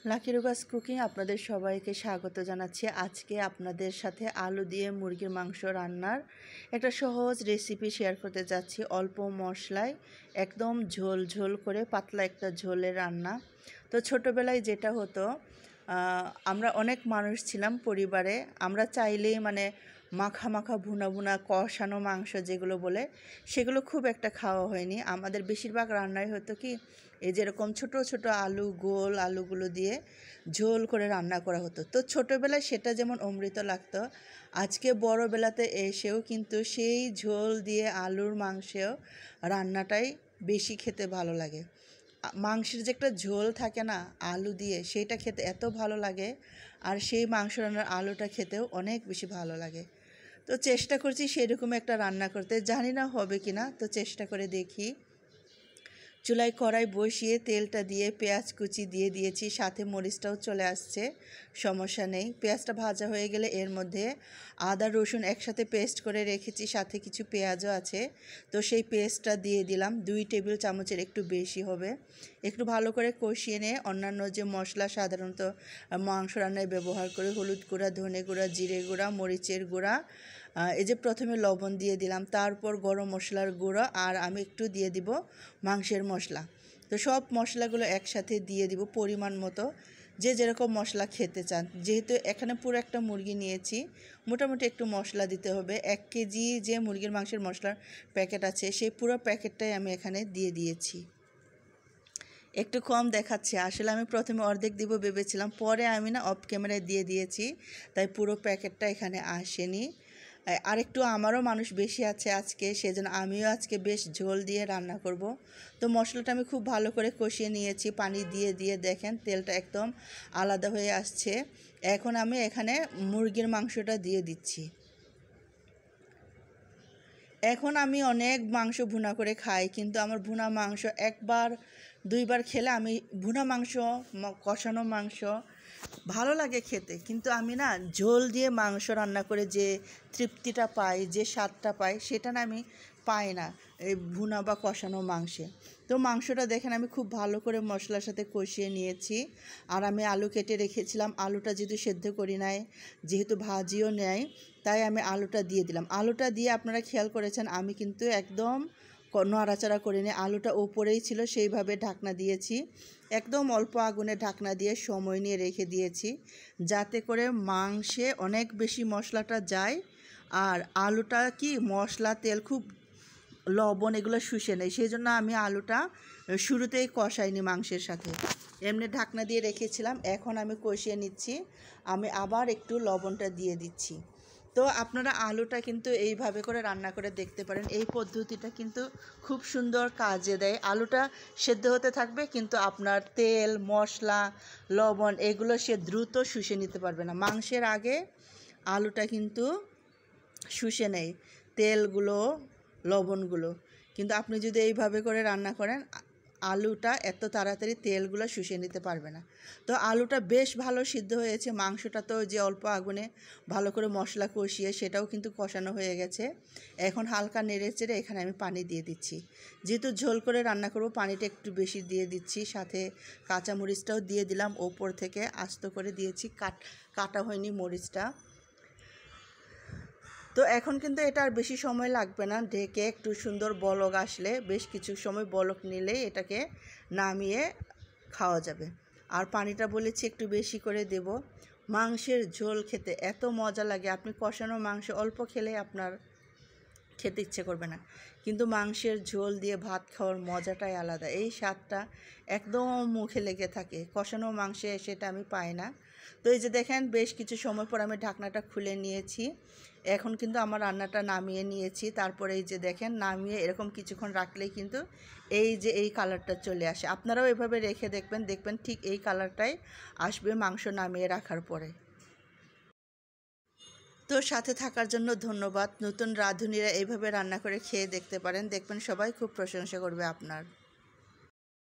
Lucky রুবাস cooking আপনাদের সবাইকে স্বাগত জানাচ্ছি। আজকে আপনাদের সাথে আলু দিয়ে মুরগির মাংস রান্নার একটা সহজ রেসিপি শেয়ার করতে যাচ্ছি। অল্প মশলায় একদম ঝোল ঝোল করে পাতলা একটা ঝোলের রান্না। তো ছোটোবেলায় যেটা হতো, আমরা অনেক মানুষ ছিলাম পরিবারে, আমরা চাইলেই মাখা মাখা ভুনা ভুনা কষানো মাংস যেগুলো বলে সেগুলো খুব একটা খাওয়া হয়নি। আমাদের বেশিরভাগ রান্নাই হতো কি, এই যেরকম ছোট ছোট আলু, গোল আলুগুলো দিয়ে ঝোল করে রান্না করা হতো। তো ছোটোবেলায় সেটা যেমন অমৃত লাগতো, আজকে বড়োবেলাতে এসেও কিন্তু সেই ঝোল দিয়ে আলুর মাংসেও রান্নাটাই বেশি খেতে ভালো লাগে। মাংসের যে একটা ঝোল থাকে না আলু দিয়ে, সেইটা খেতে এত ভালো লাগে, আর সেই মাংস রান্নার আলুটা খেতেও অনেক বেশি ভালো লাগে। তো চেষ্টা করছি সেরকম একটা রান্না করতে, জানি না হবে কি না, তো চেষ্টা করে দেখি। চুলায় কড়াই বসিয়ে তেলটা দিয়ে পেঁয়াজ কুচি দিয়ে দিয়েছি, সাথে মরিচটাও চলে আসছে, সমস্যা নেই। পেঁয়াজটা ভাজা হয়ে গেলে এর মধ্যে আদা রসুন একসাথে পেস্ট করে রেখেছি, সাথে কিছু পেঁয়াজও আছে, তো সেই পেস্টটা দিয়ে দিলাম। 2 টেবিল চামচের একটু বেশি হবে। একটু ভালো করে কষিয়ে নিয়ে অন্যান্য যে মশলা সাধারণত মাংস রান্নায় ব্যবহার করে, হলুদ গুঁড়া, ধনে গুঁড়া, জিরে গুঁড়া, মরিচের গুঁড়া, এই যে প্রথমে লবণ দিয়ে দিলাম, তারপর গরম মশলার গুঁড়ো, আর আমি একটু দিয়ে দিব মাংসের মশলা। তো সব মশলাগুলো একসাথে দিয়ে দিব পরিমাণ মতো, যে যেরকম মশলা খেতে চান। যেহেতু এখানে পুরো একটা মুরগি নিয়েছি, মোটামুটি একটু মশলা দিতে হবে। 1 কেজি যে মুরগির মাংসের মশলার প্যাকেট আছে, সেই পুরো প্যাকেটটাই আমি এখানে দিয়ে দিয়েছি। একটু কম দেখাচ্ছে, আসলে আমি প্রথমে অর্ধেক দিব ভেবেছিলাম, পরে আমি অফ ক্যামেরায় দিয়ে দিয়েছি, তাই পুরো প্যাকেটটা এখানে আসেনি। আর একটু আমারও মানুষ বেশি আছে আজকে, সেজন্য আমিও আজকে বেশ ঝোল দিয়ে রান্না করব। তো মশলাটা আমি খুব ভালো করে কষিয়ে নিয়েছি, পানি দিয়ে দিয়ে দেখেন তেলটা একদম আলাদা হয়ে আসছে। এখন আমি এখানে মুরগির মাংসটা দিয়ে দিচ্ছি। এখন আমি অনেক মাংস ভুনা করে খাই, কিন্তু আমার ভুনা মাংস একবার দুইবার খেলে আমি ভুনা মাংস, কষানো মাংস ভালো লাগে খেতে, কিন্তু আমি ঝোল দিয়ে মাংস রান্না করে যে তৃপ্তিটা পাই, যে স্বাদটা পাই, সেটা আমি পাই না এই ভুনা বা কষানো মাংসে। তো মাংসটা দেখেন আমি খুব ভালো করে মশলার সাথে কষিয়ে নিয়েছি। আর আমি আলু কেটে রেখেছিলাম, আলুটা যেহেতু সেদ্ধ করি নাই, যেহেতু ভাজিও নেয়, তাই আমি আলুটা দিয়ে দিলাম। আলুটা দিয়ে আপনারা খেয়াল করেছেন আমি কিন্তু একদম নাড়াচাড়া করিনি, আলুটা ওপরেই ছিল, সেইভাবে ঢাকনা দিয়েছি। একদম অল্প আগুনে ঢাকনা দিয়ে সময় নিয়ে রেখে দিয়েছি, যাতে করে মাংসে অনেক বেশি মশলাটা যায়, আর আলুটা কি মশলা, তেল, খুব লবণ এগুলো শুষে নেয়। সেই জন্য আমি আলুটা শুরুতেই কষাইনি মাংসের সাথে, এমনি ঢাকনা দিয়ে রেখেছিলাম। এখন আমি কষিয়ে নিচ্ছি, আমি আবার একটু লবণটা দিয়ে দিচ্ছি। তো আপনারা আলুটা কিন্তু এইভাবে করে রান্না করে দেখতে পারেন, এই পদ্ধতিটা কিন্তু খুব সুন্দর কাজে দেয়। আলুটা সেদ্ধ হতে থাকবে, কিন্তু আপনার তেল, মশলা, লবণ এগুলো সে দ্রুত শুষে নিতে পারবে না। মাংসের আগে আলুটা কিন্তু শুষে নেয় তেলগুলো, লবণগুলো, কিন্তু আপনি যদি এইভাবে করে রান্না করেন, আলুটা এত তাড়াতাড়ি তেলগুলো শুষে নিতে পারবে না। তো আলুটা বেশ ভালো সিদ্ধ হয়েছে, মাংসটা তো যে অল্প আগুনে ভালো করে মশলা কষিয়ে সেটাও কিন্তু কষানো হয়ে গেছে। এখন হালকা নেড়ে চেড়ে এখানে আমি পানি দিয়ে দিচ্ছি, যেহেতু ঝোল করে রান্না করব পানিটা একটু বেশি দিয়ে দিচ্ছি। সাথে কাঁচামরিচটাও দিয়ে দিলাম, ওপর থেকে আস্ত করে দিয়েছি, কাটা হয়নি মরিচটা। তো এখন কিন্তু এটা আর বেশি সময় লাগবে না, ঢেকে একটু সুন্দর বলক আসলে, বেশ কিছু সময় বলক নিলেই এটাকে নামিয়ে খাওয়া যাবে। আর পানিটা বলেছি একটু বেশি করে দেব। মাংসের ঝোল খেতে এত মজা লাগে, আপনি কষানো মাংস অল্প খেলে আপনার খেতে ইচ্ছে করবে না, কিন্তু মাংসের ঝোল দিয়ে ভাত খাওয়ার মজাটাই আলাদা, এই স্বাদটা একদম মুখে লেগে থাকে। কষানো মাংসে সেটা আমি পাই না। তো এই যে দেখেন বেশ কিছু সময় পর আমি ঢাকনাটা খুলে নিয়েছি, এখন কিন্তু আমার রান্নাটা নামিয়ে নিয়েছি। তারপরে এই যে দেখেন নামিয়ে এরকম কিছুক্ষণ রাখলেই কিন্তু এই যে এই কালারটা চলে আসে। আপনারাও এভাবে রেখে দেখবেন ঠিক এই কালারটাই আসবে মাংস নামিয়ে রাখার পরে। তো সাথে থাকার জন্য ধন্যবাদ। নতুন রাঁধুনিরা এইভাবে রান্না করে খেয়ে দেখতে পারেন, দেখবেন সবাই খুব প্রশংসা করবে আপনার।